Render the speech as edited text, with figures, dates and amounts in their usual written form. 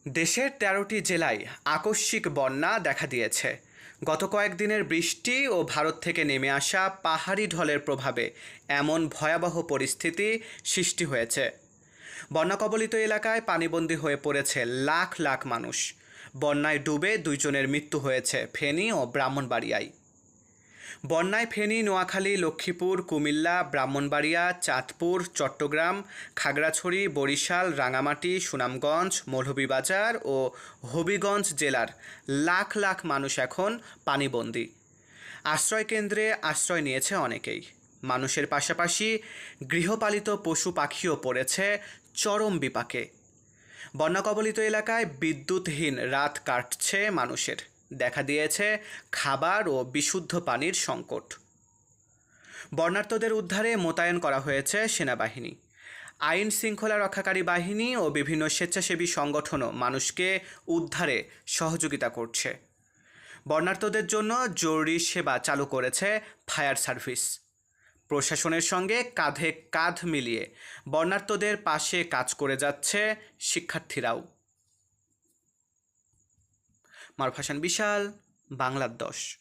দেশের ১৩টি জেলায় আকস্মিক বন্যা দেখা দিয়েছে। গত কয়েকদিনের বৃষ্টি ও ভারত থেকে নেমে আসা পাহাড়ি ঢলের প্রভাবে এমন ভয়াবহ পরিস্থিতি সৃষ্টি হয়েছে। বন্যাকবলিত এলাকায় পানিবন্দী হয়ে পড়েছে লাখ লাখ মানুষ। বন্যায় ডুবে ২ জনের মৃত্যু হয়েছে ফেনী ও ব্রাহ্মণবাড়িয়ায়। বন্যায় ফেনী, নোয়াখালী, লক্ষ্মীপুর, কুমিল্লা, ব্রাহ্মণবাড়িয়া, চাঁদপুর, চট্টগ্রাম, খাগড়াছড়ি, বরিশাল, রাঙামাটি, সুনামগঞ্জ, মৌলভীবাজার ও হবিগঞ্জ জেলার লাখ লাখ মানুষ এখন পানিবন্দী। আশ্রয়কেন্দ্রে আশ্রয় নিয়েছে অনেকেই। মানুষের পাশাপাশি গৃহপালিত পশু পাখিও পড়েছে চরম বিপাকে। বন্যাকবলিত এলাকায় বিদ্যুৎহীন রাত কাটছে মানুষের। দেখা দিয়েছে খাবার ও বিশুদ্ধ পানির সংকট। বন্যার্তদের উদ্ধারে মোতায়েন করা হয়েছে সেনাবাহিনী। আইন শৃঙ্খলা রক্ষাকারী বাহিনী ও বিভিন্ন স্বেচ্ছাসেবী সংগঠনও মানুষকে উদ্ধারে সহযোগিতা করছে। বন্যার্তদের জন্য জরুরি সেবা চালু করেছে ফায়ার সার্ভিস। প্রশাসনের সঙ্গে কাঁধে কাঁধ মিলিয়ে বন্যার্তদের পাশে কাজ করে যাচ্ছে শিক্ষার্থীরাও। মারুফ হাসান বিশাল, বাংলার ১০।